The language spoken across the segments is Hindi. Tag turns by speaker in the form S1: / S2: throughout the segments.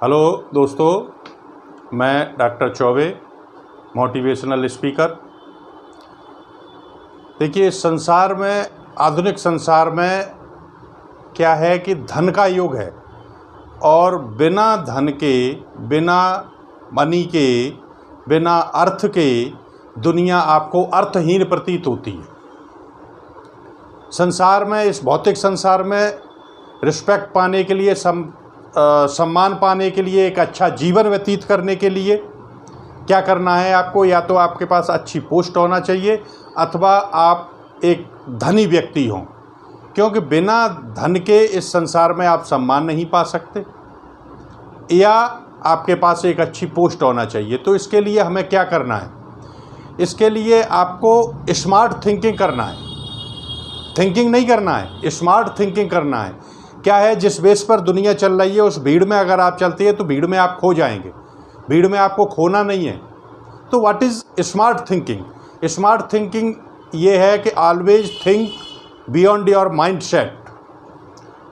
S1: हेलो दोस्तों, मैं डॉक्टर चौबे, मोटिवेशनल स्पीकर। देखिए, संसार में, आधुनिक संसार में क्या है कि धन का युग है और बिना धन के, बिना मनी के, बिना अर्थ के दुनिया आपको अर्थहीन प्रतीत होती है। संसार में, इस भौतिक संसार में रिस्पेक्ट पाने के लिए, सम्मान पाने के लिए, एक अच्छा जीवन व्यतीत करने के लिए क्या करना है आपको? या तो आपके पास अच्छी पोस्ट होना चाहिए अथवा आप एक धनी व्यक्ति हों, क्योंकि बिना धन के इस संसार में आप सम्मान नहीं पा सकते, या आपके पास एक अच्छी पोस्ट होना चाहिए। तो इसके लिए हमें क्या करना है? इसके लिए आपको स्मार्ट थिंकिंग करना है। थिंकिंग नहीं करना है, स्मार्ट थिंकिंग करना है। क्या है, जिस बेस पर दुनिया चल रही है उस भीड़ में अगर आप चलते हैं तो भीड़ में आप खो जाएंगे, भीड़ में आपको खोना नहीं है। तो what is smart thinking? Smart thinking ये है कि always think beyond your mind set.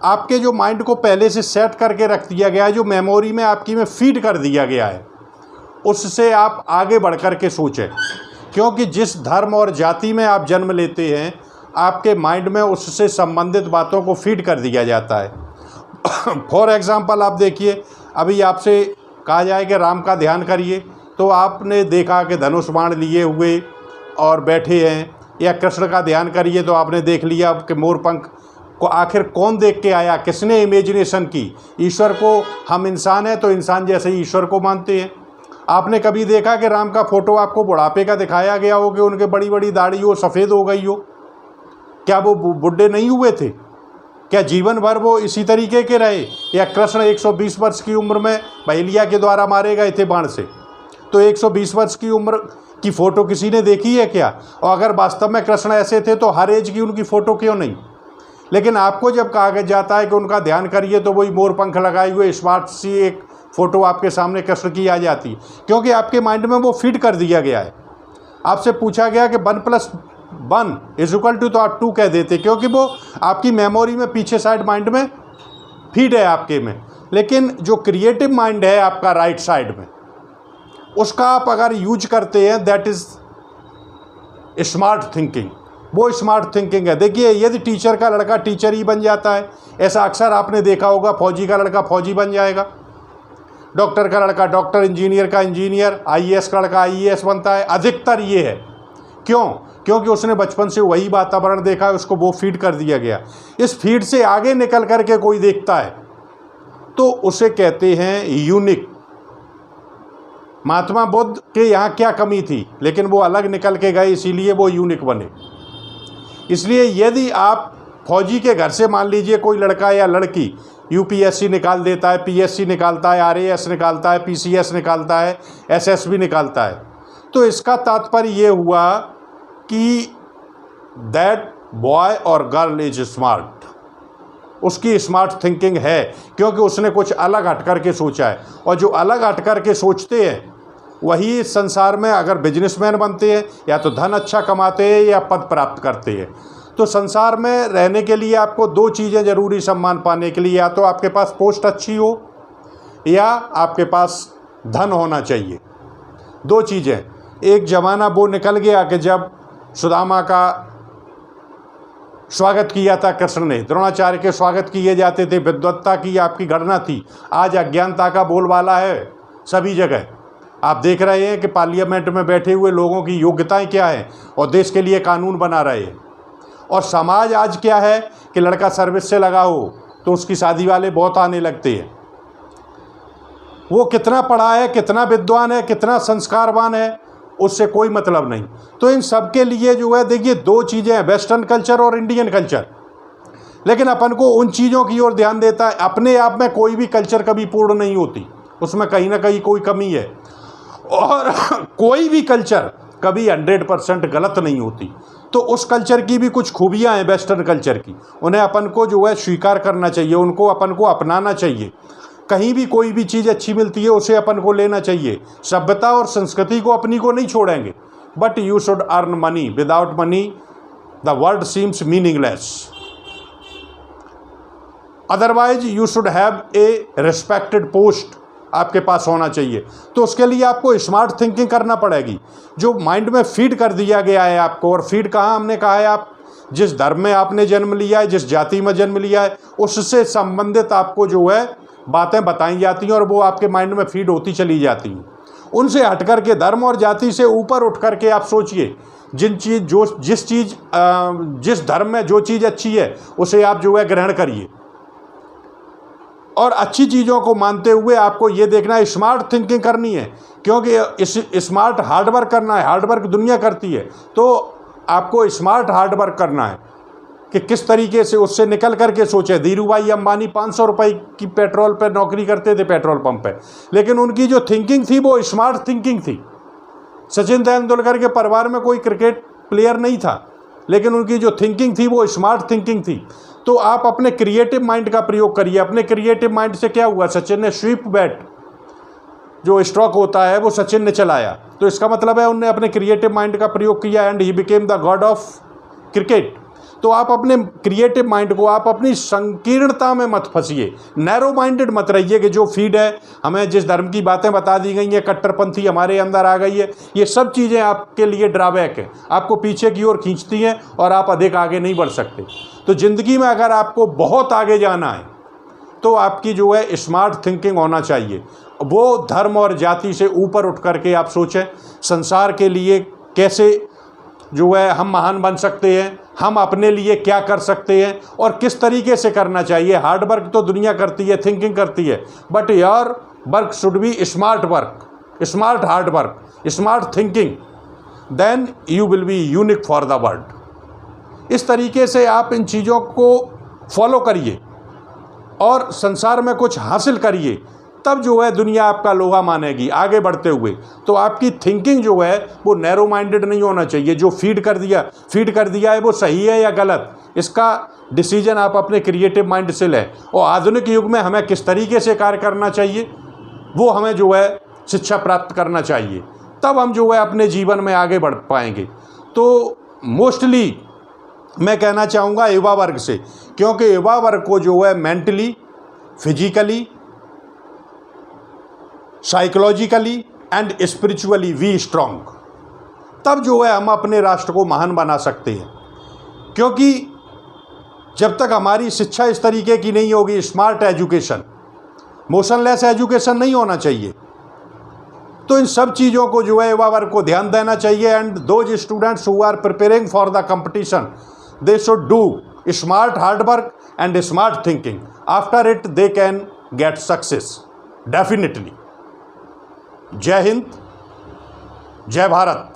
S1: आपके जो माइंड को पहले से सेट करके रख दिया गया है, जो मेमोरी में आपकी में फीड कर दिया गया है, उससे आप आगे बढ़ कर के सोचें। क्योंकि जिस धर्म और जाति में आप जन्म लेते हैं, आपके माइंड में उससे संबंधित बातों को फीड कर दिया जाता है। फॉर एग्ज़ाम्पल आप देखिए, अभी आपसे कहा जाए कि राम का ध्यान करिए, तो आपने देखा कि धनुष बाण लिए हुए और बैठे हैं, या कृष्ण का ध्यान करिए तो आपने देख लिया कि मोर पंख को आखिर कौन देख के आया, किसने इमेजिनेशन की? ईश्वर को, हम इंसान हैं तो इंसान जैसे ही ईश्वर को मानते हैं। आपने कभी देखा कि राम का फ़ोटो आपको बुढ़ापे का दिखाया गया हो कि उनके बड़ी बड़ी दाढ़ी हो, सफ़ेद हो गई हो? क्या वो बुढ़े नहीं हुए थे? क्या जीवन भर वो इसी तरीके के रहे? या कृष्ण 120 वर्ष की उम्र में बहेलिया के द्वारा मारे गए थे बाण से? तो 120 वर्ष की उम्र की फ़ोटो किसी ने देखी है क्या? और अगर वास्तव में कृष्ण ऐसे थे तो हर एज की उनकी फ़ोटो क्यों नहीं? लेकिन आपको जब कहा जाता है कि उनका ध्यान करिए तो वही मोर पंख लगाए हुए स्मार्ट सी एक फ़ोटो आपके सामने कृष्ण की आ जाती है, क्योंकि आपके माइंड में वो फीड कर दिया गया है। आपसे पूछा गया कि 1+1 = तो आप 2 कह देते, क्योंकि वो आपकी मेमोरी में पीछे साइड माइंड में फीड है आपके में। लेकिन जो क्रिएटिव माइंड है आपका राइट साइड में, उसका आप अगर यूज करते हैं, दैट इज़ स्मार्ट थिंकिंग। वो स्मार्ट थिंकिंग है। देखिए, यदि टीचर का लड़का टीचर ही बन जाता है, ऐसा अक्सर आपने देखा होगा, फौजी का लड़का फौजी बन जाएगा, डॉक्टर का लड़का डॉक्टर, इंजीनियर का इंजीनियर, IAS का लड़का IAS बनता है। अधिकतर ये है। क्यों? क्योंकि उसने बचपन से वही वातावरण देखा है, उसको वो फीड कर दिया गया। इस फीड से आगे निकल करके कोई देखता है तो उसे कहते हैं यूनिक। महात्मा बुद्ध के यहाँ क्या कमी थी, लेकिन वो अलग निकल के गए, इसीलिए वो यूनिक बने। इसलिए यदि आप फौजी के घर से, मान लीजिए कोई लड़का या लड़की UPSC निकाल देता है, PSC निकालता है, RAS निकालता है, PCS निकालता है, SSB निकालता है, तो इसका तात्पर्य ये हुआ कि दैट बॉय और गर्ल इज स्मार्ट। उसकी स्मार्ट थिंकिंग है, क्योंकि उसने कुछ अलग हट कर के सोचा है। और जो अलग हट कर के सोचते हैं वही इस संसार में अगर बिजनेसमैन बनते हैं, या तो धन अच्छा कमाते हैं या पद प्राप्त करते हैं। तो संसार में रहने के लिए आपको 2 चीज़ें ज़रूरी, सम्मान पाने के लिए, या तो आपके पास पोस्ट अच्छी हो या आपके पास धन होना चाहिए। 2 चीज़ें। एक ज़माना वो निकल गया कि जब सुदामा का स्वागत किया था कृष्ण ने, द्रोणाचार्य के स्वागत किए जाते थे, विद्वत्ता की आपकी गणना थी। आज अज्ञानता का बोलबाला है सभी जगह। आप देख रहे हैं कि पार्लियामेंट में बैठे हुए लोगों की योग्यताएं क्या हैं और देश के लिए कानून बना रहे हैं। और समाज आज क्या है कि लड़का सर्विस से लगा हो तो उसकी शादी वाले बहुत आने लगते हैं। वो कितना पढ़ा है, कितना विद्वान है, कितना संस्कारवान है, उससे कोई मतलब नहीं। तो इन सब के लिए जो है, देखिए 2 चीज़ें हैं, वेस्टर्न कल्चर और इंडियन कल्चर। लेकिन अपन को उन चीज़ों की ओर ध्यान देता है। अपने आप में कोई भी कल्चर कभी पूर्ण नहीं होती, उसमें कहीं ना कहीं कोई कमी है। और कोई भी कल्चर कभी 100% गलत नहीं होती। तो उस कल्चर की भी कुछ खूबियाँ हैं वेस्टर्न कल्चर की, उन्हें अपन को जो है स्वीकार करना चाहिए, उनको अपन को अपनाना चाहिए। कहीं भी कोई भी चीज़ अच्छी मिलती है उसे अपन को लेना चाहिए। सभ्यता और संस्कृति को अपनी को नहीं छोड़ेंगे। But you should earn money. Without money the world seems meaningless. Otherwise you should have a respected post आपके पास होना चाहिए। तो उसके लिए आपको स्मार्ट थिंकिंग करना पड़ेगी। जो माइंड में फीड कर दिया गया है आपको, और फीड कहाँ हमने कहा है, आप जिस धर्म में आपने जन्म लिया है, जिस जाति में जन्म लिया है, उससे संबंधित आपको जो है बातें बताई जाती हैं और वो आपके माइंड में फीड होती चली जाती हैं। उनसे हट कर के, धर्म और जाति से ऊपर उठ कर के आप सोचिए, जिस धर्म में जो चीज़ अच्छी है उसे आप जो है ग्रहण करिए, और अच्छी चीज़ों को मानते हुए आपको ये देखना है, स्मार्ट थिंकिंग करनी है, क्योंकि स्मार्ट हार्डवर्क करना है। हार्डवर्क दुनिया करती है, तो आपको स्मार्ट हार्डवर्क करना है कि किस तरीके से उससे निकल करके सोचे। धीरूभाई अंबानी 500 रुपये की पेट्रोल पर नौकरी करते थे पेट्रोल पंप पे, लेकिन उनकी जो थिंकिंग थी वो स्मार्ट थिंकिंग थी। सचिन तेंदुलकर के परिवार में कोई क्रिकेट प्लेयर नहीं था, लेकिन उनकी जो थिंकिंग थी वो स्मार्ट थिंकिंग थी। तो आप अपने क्रिएटिव माइंड का प्रयोग करिए। अपने क्रिएटिव माइंड से क्या हुआ, सचिन ने स्वीप बैट जो स्ट्रोक होता है वो सचिन ने चलाया, तो इसका मतलब है उन्होंने अपने क्रिएटिव माइंड का प्रयोग किया, and he became the God of cricket. तो आप अपने क्रिएटिव माइंड को, आप अपनी संकीर्णता में मत फंसिए, नैरो माइंडेड मत रहिए कि जो फीड है, हमें जिस धर्म की बातें बता दी गई हैं, कट्टरपंथी हमारे अंदर आ गई है, ये सब चीज़ें आपके लिए ड्रॉबैक है, आपको पीछे की ओर खींचती हैं और आप अधिक आगे नहीं बढ़ सकते। तो ज़िंदगी में अगर आपको बहुत आगे जाना है तो आपकी जो है स्मार्ट थिंकिंग होना चाहिए। वो धर्म और जाति से ऊपर उठ करके आप सोचें, संसार के लिए कैसे जो है हम महान बन सकते हैं, हम अपने लिए क्या कर सकते हैं और किस तरीके से करना चाहिए। हार्ड वर्क तो दुनिया करती है, थिंकिंग करती है, but your work should be smart work, smart hard work, smart thinking, then you will be unique for the world. इस तरीके से आप इन चीज़ों को फॉलो करिए और संसार में कुछ हासिल करिए, तब जो है दुनिया आपका लोहा मानेगी आगे बढ़ते हुए। तो आपकी थिंकिंग जो है वो नैरो माइंडेड नहीं होना चाहिए। जो फीड कर दिया है वो सही है या गलत, इसका डिसीजन आप अपने क्रिएटिव माइंड से लें। और आधुनिक युग में हमें किस तरीके से कार्य करना चाहिए वो हमें जो है शिक्षा प्राप्त करना चाहिए, तब हम जो है अपने जीवन में आगे बढ़ पाएंगे। तो मोस्टली मैं कहना चाहूँगा युवा वर्ग से, क्योंकि युवा वर्ग को जो है mentally, physically, psychologically and spiritually we strong, तब जो है हम अपने राष्ट्र को महान बना सकते हैं। क्योंकि जब तक हमारी शिक्षा इस तरीके की नहीं होगी, स्मार्ट एजुकेशन, मोशनलेस एजुकेशन नहीं होना चाहिए। तो इन सब चीज़ों को जो है युवा वर्ग को ध्यान देना चाहिए। And those students who are preparing for the competition, they should do smart hard work and smart thinking. After it they can get success definitely. जय हिंद, जय भारत।